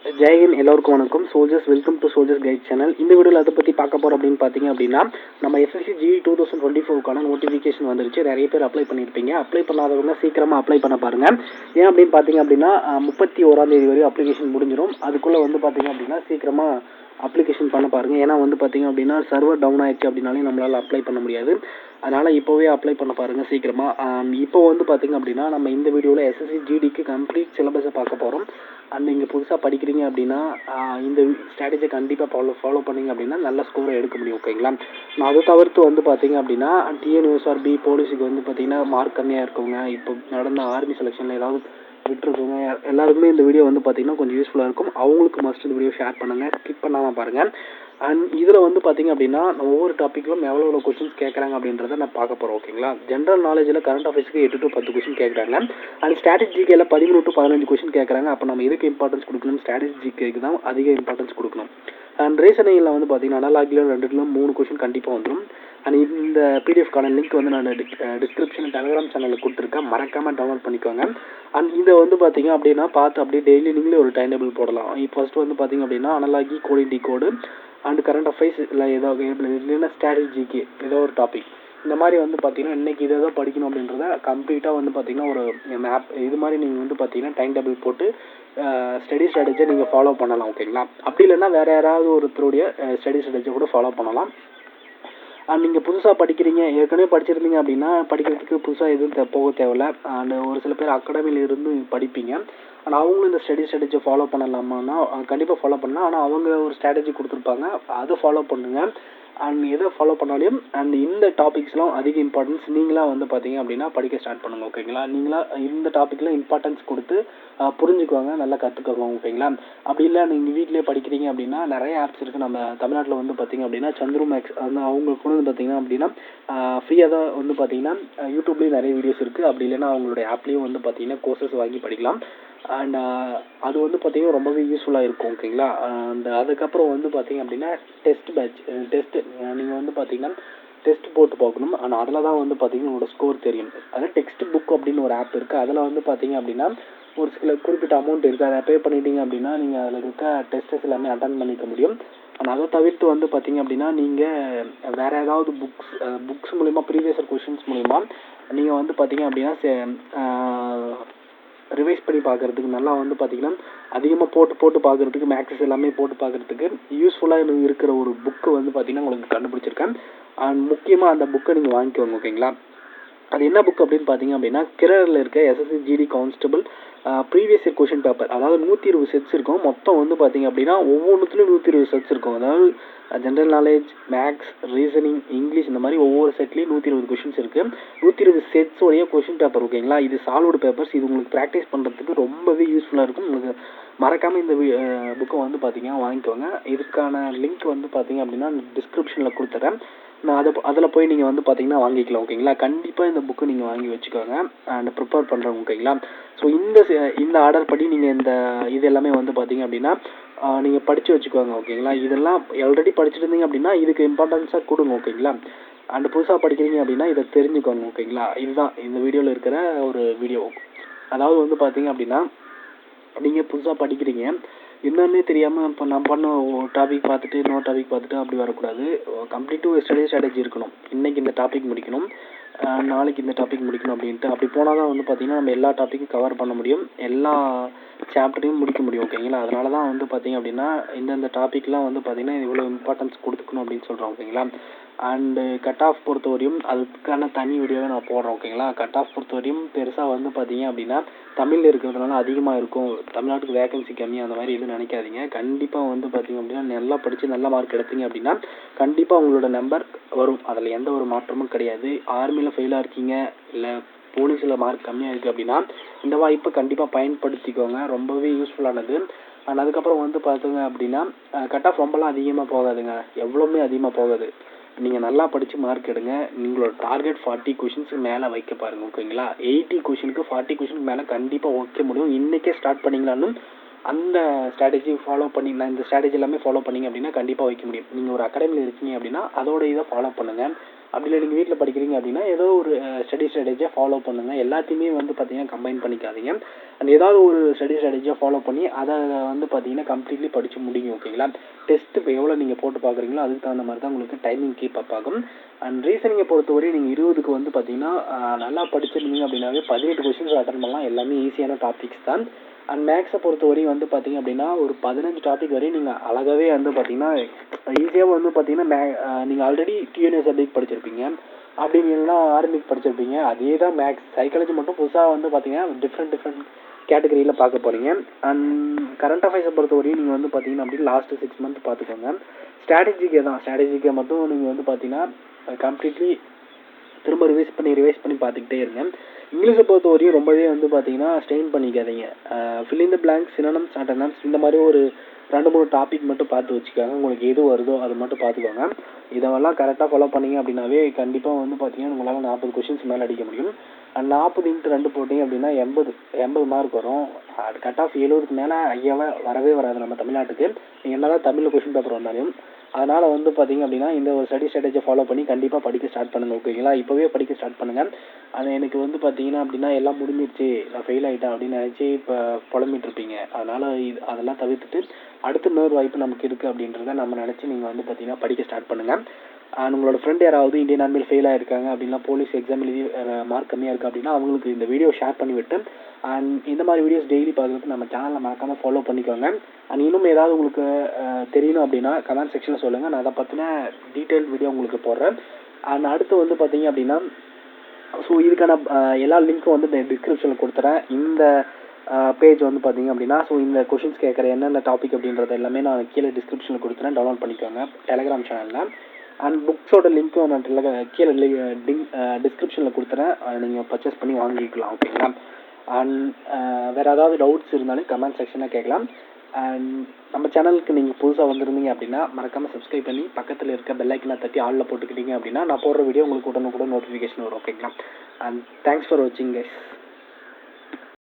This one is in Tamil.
ஜெயஹிந்த், எல்லோருக்கும் வணக்கம். Soldiers, welcome to soldiers guide channel. இந்த வீடியோவில் அதை பற்றி பார்க்க போகிறோம் அப்படின்னு பார்த்தீங்க அப்படின்னா, நம்ம எஸ்எஸ்சி ஜிடி 2024க்கான நோட்டிஃபிகேஷன் வந்துருச்சு. நிறைய பேர் அப்ளை பண்ணியிருப்பீங்க. அப்ளை பண்ணாதவங்க சீக்கிரமாக அப்ளை பண்ண பாருங்கள். ஏன் அப்படின்னு பார்த்தீங்க அப்படின்னா 31ஆம் தேதி வரையும் அப்ளிகேஷன் முடிஞ்சிடும். அதுக்குள்ளே வந்து பார்த்தீங்க அப்படின்னா சீக்கிரமாக அப்ளிகேஷன் பண்ண பாருங்கள். ஏன்னா வந்து பார்த்தீங்க அப்படின்னா சர்வர் டவுன் ஆயிடுச்சு அப்படின்னாலே நம்மளால் அப்ளை பண்ண முடியாது. அதனால் இப்போவே அப்ளை பண்ண பாருங்கள் சீக்கிரமாக. இப்போ வந்து பார்த்தீங்க அப்படின்னா நம்ம இந்த வீடியோவில் எஸ்எஸ்சி ஜிடிக்கு கம்ப்ளீட் சிலபஸை பார்க்க போகிறோம். அண்ட் நீங்கள் புதுசாக படிக்கிறீங்க அப்படின்னா இந்த ஸ்ட்ராட்டஜியை கண்டிப்பாக ஃபாலோ பண்ணிங்க அப்படின்னா நல்ல ஸ்கோரை எடுக்க முடியும். ஓகேங்களா? நான் அதை தவிர்த்து வந்து பார்த்தீங்க அப்படின்னா டிஎன்யூஎஸ்ஆர்பி போலீஸுக்கு வந்து பார்த்தீங்கன்னா மார்க் கம்மியாக இருக்கவங்க, இப்போ நடந்த ஆர்மி செலெக்ஷனில் ஏதாவது விட்டுருக்கோங்க, எல்லாருக்குமே இந்த வீடியோ வந்து பார்த்தீங்கன்னா கொஞ்சம் யூஸ்ஃபுல்லாக இருக்கும். அவங்களுக்கு மஸ்ட் இந்த வீடியோ ஷேர் பண்ணுங்கள், ஸ்கிப் பண்ணாமல் பாருங்கள். அண்ட் இதில் வந்து பார்த்தீங்க அப்படின்னா ஒவ்வொரு டாப்பிக்கிலும் எவ்வளோ கொஸ்டின்ஸ் கேட்குறாங்க அப்படின்றத நான் பார்க்க போகிறோம். ஓகேங்களா? ஜென்ரல் நாலேஜில் கரண்ட் அஃபேர்ஸ்க்கு 8 to 10 கொஸ்டின் கேட்குறாங்க. அண்ட் ஸ்ட்ராட்டஜிக்கில் 13 to 15 கொஸ்டின் கேட்குறாங்க. அப்போ நம்ம எதுக்கு இம்பார்ட்டன்ஸ் கொடுக்கணும்? ஸ்ட்ராட்டஜிக்கு தான் அதிக இம்பார்ட்டன்ஸ் கொடுக்கணும். அண்ட் ரீசனிங்கில் வந்து பார்த்தீங்கன்னா அனலாகிலும் 2லும் 3 கொஸ்டின் கண்டிப்பாக வந்துடும். அண்ட் இந்த பிடிஎஃப்கான லிங்க் வந்து நான் டிஸ்கிரிப்ஷன் டெலிகிராம் சேனலில் கொடுத்துருக்கேன், மறக்காமல் டவுன்லோட் பண்ணிக்கோங்க. அண்ட் இதை வந்து பார்த்தீங்க அப்படின்னா பார்த்து அப்படியே டெய்லி நீங்களே ஒரு டைம் டேபிள் போடலாம். இப்போ ஃபஸ்ட்டு வந்து பார்த்தீங்க அப்படின்னா analogy coding decode and current affairs இல்லை ஏதாவது இல்லைன்னா ஸ்ட்ராட்டஜிக்கு ஏதோ ஒரு டாபிக் இந்த மாதிரி வந்து பார்த்தீங்கன்னா இன்றைக்கி இதை தான் படிக்கணும் அப்படின்றத கம்ப்ளீட்டாக வந்து பார்த்தீங்கன்னா ஒரு மேப் இது மாதிரி நீங்கள் வந்து பார்த்தீங்கன்னா டைம் டேபிள் போட்டு ஸ்ட்ராட்டஜியை நீங்கள் ஃபாலோ பண்ணலாம். ஓகேங்களா? அப்படி இல்லைன்னா வேறு யாராவது ஒருத்தருடைய ஸ்ட்ராட்டஜியை கூட ஃபாலோ பண்ணலாம். நீங்கள் புதுசாக படிக்கிறீங்க, ஏற்கனவே படிச்சிருந்தீங்க அப்படின்னா படிக்கிறதுக்கு புதுசாக எதுவும் போக தேவையில்ல. அண்ட் ஒரு சில பேர் அகாடமியில் இருந்து படிப்பீங்க. ஆனால் அவங்களும் இந்த ஸ்ட்ராட்டஜியை ஃபாலோ பண்ணலாமான்னா கண்டிப்பாக ஃபாலோ பண்ணலாம். ஆனால் அவங்க ஒரு ஸ்ட்ராட்டஜி கொடுத்துருப்பாங்க, அதை ஃபாலோ பண்ணுங்கள். அண்ட் எதை ஃபாலோ பண்ணாலையும் அண்ட் இந்த டாபிக்ஸ்லாம் அதிக இம்பார்ட்டன்ஸ் நீங்களாக வந்து பார்த்தீங்க அப்படின்னா படிக்க ஸ்டார்ட் பண்ணுங்கள். ஓகேங்களா? நீங்களாக இந்த டாப்பிக்கில் இம்பார்ட்டன்ஸ் கொடுத்து புரிஞ்சுக்குவாங்க, நல்லா கற்றுக்கோங்க. ஓகேங்களா? அப்படி இல்லை நீங்கள் வீட்டிலே படிக்கிறீங்க அப்படின்னா நிறைய ஆப்ஸ் இருக்குது. நம்ம தமிழ்நாட்டில் வந்து பார்த்தீங்க அப்படின்னா சந்துரு மேக்ஸ் அந்த அவங்க கூட வந்து பார்த்தீங்கன்னா அப்படின்னா ஃப்ரீயாக தான் வந்து பார்த்தீங்கன்னா யூடியூப்லேயும் நிறைய வீடியோஸ் இருக்குது. அப்படி இல்லைன்னா அவங்களுடைய ஆப்லேயும் வந்து பார்த்தீங்கன்னா கோர்சஸ் வாங்கி படிக்கலாம். அண்ட் அது வந்து பார்த்தீங்கன்னா ரொம்பவே யூஸ்ஃபுல்லாக இருக்கும். ஓகேங்களா? அண்ட் அதுக்கப்புறம் வந்து பார்த்தீங்க அப்படின்னா டெஸ்ட்டு நீங்கள் வந்து பார்த்தீங்கன்னா டெஸ்ட் போட்டு பார்க்கணும். ஆனால் அதில் தான் வந்து பார்த்தீங்கன்னா உங்களோட ஸ்கோர் தெரியும். அதாவது டெக்ஸ்ட் புக் அப்படின்னு ஒரு ஆப் இருக்குது. அதில் வந்து பார்த்தீங்க அப்படின்னா ஒரு சில குறிப்பிட்ட அமௌண்ட் இருக்குது. அதை பே பண்ணிட்டீங்க அப்படின்னா நீங்கள் அதில் இருக்க டெஸ்ட்டஸ் எல்லாமே அட்டன் பண்ணிக்க முடியும். ஆனால் அதை தவிர்த்து வந்து பார்த்தீங்க அப்படின்னா நீங்கள் வேறு ஏதாவது புக்ஸ் மூலிமா ப்ரீவியஸ் கொஷின்ஸ் மூலிமா நீங்கள் வந்து பார்த்தீங்க அப்படின்னா ரிவைஸ் பண்ணி பார்க்குறதுக்கு நல்லா வந்து பார்த்தீங்கன்னா அதிகமாக போட்டு பார்க்குறதுக்கு மேக்ஸஸ் எல்லாமே போட்டு பார்க்குறதுக்கு யூஸ்ஃபுல்லாக இருக்கிற ஒரு புக்கு வந்து பார்த்தீங்கன்னா உங்களுக்கு கண்டுபிடிச்சிருக்கேன். அண்ட் முக்கியமாக அந்த புக்கை நீங்கள் வாங்கிக்கோங்க. ஓகேங்களா? அது என்ன புக் அப்படின்னு பார்த்தீங்க அப்படின்னா கிரரில் இருக்க SSC GD constable previous year question paper. அதாவது 120 செட்ஸ் இருக்கும். மொத்தம் வந்து பார்த்தீங்க அப்படின்னா ஒவ்வொன்றுத்துலையும் 120 செட்ஸ் இருக்கும். அதாவது general knowledge, maths, reasoning, English இந்த மாதிரி ஒவ்வொரு செட்லேயும் 120 கொஷின்ஸ் இருக்குது. 120 செட்ஸோடைய கொஷின் பேப்பர். ஓகேங்களா? இது சால்வ்டு பேப்பர்ஸ். இது உங்களுக்கு ப்ராக்டிஸ் பண்ணுறதுக்கு ரொம்பவே யூஸ்ஃபுல்லாக இருக்கும். உங்களுக்கு மறக்காமல் இந்த புக்கை வந்து பார்த்தீங்கன்னா வாங்கிக்கோங்க. இதுக்கான லிங்க் வந்து பார்த்தீங்க அப்படின்னா டிஸ்கிரிப்ஷனில் கொடுத்துட்றேன். நான் அதில் போய் நீங்கள் வந்து பார்த்தீங்கன்னா வாங்கிக்கலாம். ஓகேங்களா? கண்டிப்பாக இந்த புக்கு நீங்கள் வாங்கி வச்சுக்கோங்க அண்ட் ப்ரிப்பேர் பண்ணுறோம். ஓகேங்களா? ஸோ இந்த ஆர்டர் படி நீங்கள் இது எல்லாமே வந்து பார்த்தீங்க அப்படின்னா நீங்கள் படித்து வச்சுக்கோங்க. ஓகேங்களா? இதெல்லாம் ஆல்ரெடி படிச்சுட்டு இருந்தீங்க அப்படின்னா இதுக்கு இம்பார்ட்டன்ஸாக கொடுங்க. ஓகேங்களா? அண்ட் புதுசாக படிக்கிறீங்க அப்படின்னா இதை தெரிஞ்சுக்கோங்க. ஓகேங்களா? இதுதான் இந்த வீடியோவில் இருக்கிற ஒரு வீடியோ. அதாவது வந்து பார்த்தீங்க அப்படின்னா நீங்கள் புதுசாக படிக்கிறீங்க, என்னன்னே தெரியாமல் இப்போ நான் பண்ண டாபிக் பார்த்துட்டு இன்னொரு டாபிக் பார்த்துட்டு அப்படி வரக்கூடாது. கம்ப்ளீட்டாக ஸ்ட்ராட்டஜி இருக்கணும். இன்றைக்கி இந்த டாபிக் முடிக்கணும், நாளைக்கு இந்த டாபிக் முடிக்கணும் அப்படின்ட்டு. அப்படி போனால் தான் வந்து பார்த்திங்கன்னா நம்ம எல்லா டாப்பிக்கும் கவர் பண்ண முடியும், எல்லா சாப்டரையும் முடிக்க முடியும். ஓகேங்களா? அதனால தான் வந்து பார்த்திங்க அப்படின்னா இந்தந்த டாப்பிக்லாம் வந்து பார்த்திங்கன்னா இவ்வளோ இம்பார்ட்டன்ஸ் கொடுத்துக்கணும் அப்படின்னு சொல்கிறோம். ஓகேங்களா? அண்டு கட் ஆஃப் பொறுத்தவரையும் அதுக்கான தனி வீடியோவை நான் போடுறேன். ஓகேங்களா? கட் ஆஃப் பொறுத்தவரையும் பெருசாக வந்து பார்த்தீங்க அப்படின்னா தமிழில் இருக்கிறதுனால அதிகமாக இருக்கும், தமிழ்நாட்டுக்கு வேகன்சி கம்மி அந்த மாதிரி எதுவும் நினைக்காதீங்க. கண்டிப்பாக வந்து பார்த்தீங்க அப்படின்னா நல்லா படித்து நல்ல மார்க் எடுத்தீங்க அப்படின்னா கண்டிப்பாக உங்களோட நம்பர் வரும். அதில் எந்த ஒரு மாற்றமும் கிடையாது. ஆர்மியில் ஃபெயிலாக இருக்கீங்க, இல்லை போலீஸில் மார்க் கம்மியாக இருக்குது அப்படின்னா இந்த வாய்ப்பை கண்டிப்பாக பயன்படுத்திக்கோங்க. ரொம்பவே யூஸ்ஃபுல்லானது. அண்ட் அதுக்கப்புறம் வந்து பார்த்தீங்க அப்படின்னா கட் ஆஃப் ரொம்பலாம் அதிகமாக போகாதுங்க, எவ்வளோமே அதிகமாக போகாது. நீங்கள் நல்லா படித்து மார்க் எடுங்க. உங்களோட டார்கெட் 40 கொஷின்ஸுக்கு மேலே வைக்க பாருங்கள். ஓகேங்களா? 80 கொஷினுக்கு 40 கொஷினுக்கு மேலே கண்டிப்பாக வைக்க முடியும். இன்றைக்கே ஸ்டார்ட் பண்ணிங்களாலும் அந்த ஸ்ட்ராட்டஜி ஃபாலோ பண்ணி நான் இந்த ஸ்ட்ராட்டஜி எல்லாமே ஃபாலோ பண்ணிங்க அப்படின்னா கண்டிப்பாக வைக்க முடியும். நீங்கள் ஒரு அகாடமியில் இருக்கீங்க அப்படின்னா அதோட இதை ஃபாலோ பண்ணுங்கள். அப்படி இல்லை நீங்கள் வீட்டில் படிக்கிறீங்க அப்படின்னா ஏதோ ஒரு ஸ்டடி ஸ்ட்ராட்டஜியை ஃபாலோ பண்ணுங்கள். எல்லாத்தையுமே வந்து பார்த்தீங்கன்னா கம்பைன் பண்ணிக்காதீங்க. அண்ட் ஏதாவது ஒரு ஸ்டடி ஸ்ட்ராட்டஜியை ஃபாலோ பண்ணி அதை வந்து பார்த்தீங்கன்னா கம்ப்ளீட்லி படித்து முடியும். ஓகேங்களா? டெஸ்ட்டு இப்போ எவ்வளோ நீங்கள் போட்டு பார்க்குறீங்களோ அதுக்கு தகுந்த மாதிரி தான் உங்களுக்கு டைமிங் கீப் அப் ஆகும். அண்ட் ரீசனிங்கை பொறுத்தவரை நீங்கள் 20க்கு வந்து பார்த்தீங்கன்னா நல்லா படிச்சிருந்தீங்க அப்படின்னாவே 18 கொஸ்டின்ஸ் அட்டன் பண்ணலாம். எல்லாமே ஈஸியான டாபிக்ஸ் தான். அண்ட் மேக்ஸை பொறுத்தவரையும் வந்து பார்த்தீங்க அப்படின்னா ஒரு 15 டாபிக் வரையும் நீங்கள் அழகாகவே வந்து பார்த்தீங்கன்னா ஈஸியாக வந்து பார்த்தீங்கன்னா நீங்கள் ஆல்ரெடி டிஎன்எஸ்ஆர்பி படிச்சிருப்பீங்க, அப்படி இல்லைன்னா ஆர்மிக்கு படிச்சிருப்பீங்க. அதே தான் மேக்ஸ். சைக்காலஜி மட்டும் புதுசாக வந்து பார்த்தீங்கன்னா டிஃப்ரெண்ட் கேட்டகரியில் பார்க்க போகிறீங்க. அண்ட் கரண்ட் அஃபேர்ஸை பொறுத்தவரையும் நீங்கள் வந்து பார்த்தீங்கன்னா அப்படி லாஸ்ட்டு 6 மந்த் பார்த்துக்கோங்க. ஸ்ட்ராட்டஜிக்கே மட்டும் நீங்கள் வந்து பார்த்தீங்கன்னா கம்ப்ளீட்லி திரும்ப ரிவைஸ் பண்ணி பார்த்துக்கிட்டே இருங்க. இங்கிலீஷை பொறுத்த வரையும் ரொம்பவே வந்து பார்த்தீங்கன்னா ஸ்ட்ரெயின் பண்ணிக்காதீங்க. Fill in the blanks, synonyms, ஆண்டோனிம்ஸ் இந்த மாதிரி ஒரு 2-3 டாபிக் மட்டும் பார்த்து வச்சுக்கோங்க. உங்களுக்கு எது வருதோ அது மட்டும் பார்த்துக்கோங்க. இதெல்லாம் கரெக்டாக ஃபாலோ பண்ணீங்க அப்படின்னாவே கண்டிப்பாக வந்து பார்த்தீங்கன்னா உங்களால் 40 கொஷின்ஸ் மேலே அடிக்க முடியும். 40 × 2 போட்டிங்க அப்படின்னா 80 மார்க் வரும். அது கட் ஆஃப் 70க்கு மேலே ஐயாவே வரவே வராது நம்ம தமிழ்நாட்டுக்கு, என்ன தான் தமிழில் கொஷின் பேப்பர் வந்தாலும். அதனால் வந்து பார்த்தீங்க அப்படின்னா இந்த ஒரு ஸ்டடி ஸ்ட்ராட்டஜியை ஃபாலோ பண்ணி கண்டிப்பாக படிக்க ஸ்டார்ட் பண்ணுங்கள். ஓகேங்களா? இப்போவே படிக்க ஸ்டார்ட் பண்ணுங்கள். அது எனக்கு வந்து பார்த்தீங்கன்னா அப்படின்னா எல்லாம் முடிஞ்சிருச்சு, நான் ஃபெயில் ஆகிட்டேன் அப்படின்னு நினச்சி இப்போ புலம்பிட்டு இருப்பீங்க. அதனால் அதெல்லாம் தவிர்த்துட்டு அடுத்த இன்னொரு வாய்ப்பு நமக்கு இருக்குது அப்படின்றத நம்ம நினச்சி நீங்கள் வந்து பார்த்தீங்கன்னா படிக்க ஸ்டார்ட் பண்ணுங்கள். உங்களோட ஃப்ரெண்ட் யாராவது இந்தியன் ஆர்மியில் ஃபெயில் ஆகிருக்காங்க அப்படின்னா, போலீஸ் எக்ஸாம் எழுதி மார்க் கம்மியாக இருக்குது அப்படின்னா அவங்களுக்கு இந்த வீடியோ ஷேர் பண்ணிவிட்டு அண்ட் இந்த மாதிரி வீடியோஸ் டெய்லி பார்க்குறதுக்கு நம்ம சேனலில் மறக்காமல் ஃபாலோ பண்ணிக்கோங்க. அண்ட் இன்னும் ஏதாவது உங்களுக்கு தெரியணும் அப்படின்னா கமெண்ட் செக்ஷனில் சொல்லுங்கள். நான் அதை பற்றின டீட்டெயில் வீடியோ உங்களுக்கு போடுறேன். அண்ட் அடுத்து வந்து பார்த்தீங்க அப்படின்னா ஸோ இதுக்கான எல்லா லிங்க்கும் வந்து நான் டிஸ்கிரிப்ஷனில் கொடுத்துறேன். இந்த பேஜ் வந்து பார்த்தீங்க அப்படின்னா ஸோ இந்த கொஷின்ஸ் கேட்குற என்னென்ன டாபிக் அப்படின்றது எல்லாமே நான் கீழே டிஸ்கிரிப்ஷனில் கொடுத்துறேன். டவுன்லோட் பண்ணிக்கோங்க டெலகிராம் சேனலில். அண்ட் புக்ஸோட லிங்க்கும் நான் கீழே டிஸ்கிரிப்ஷனில் கொடுத்துறேன். நீங்கள் பர்ச்சேஸ் பண்ணி வாங்கிக்கலாம். ஓகேங்களா? அண்ட் வேறு ஏதாவது டவுட்ஸ் இருந்தாலும் கமெண்ட் செக்ஷனில் கேட்கலாம். அண்ட் நம்ம சேனலுக்கு நீங்கள் புதுசாக வந்திருந்தீங்க அப்படின்னா மறக்காமல் சப்ஸ்கிரைப் பண்ணி பக்கத்தில் இருக்க பெல் ஐக்கனை தட்டி ஆலில் போட்டுக்கிட்டீங்க அப்படின்னா நான் போடுற வீடியோ உங்களுக்கு உடனுக்குடன் நோட்டிஃபிகேஷன் வரும். ஓகேங்களா? அண்ட் தேங்க்ஸ் ஃபார் வாட்சிங் கைஸ்.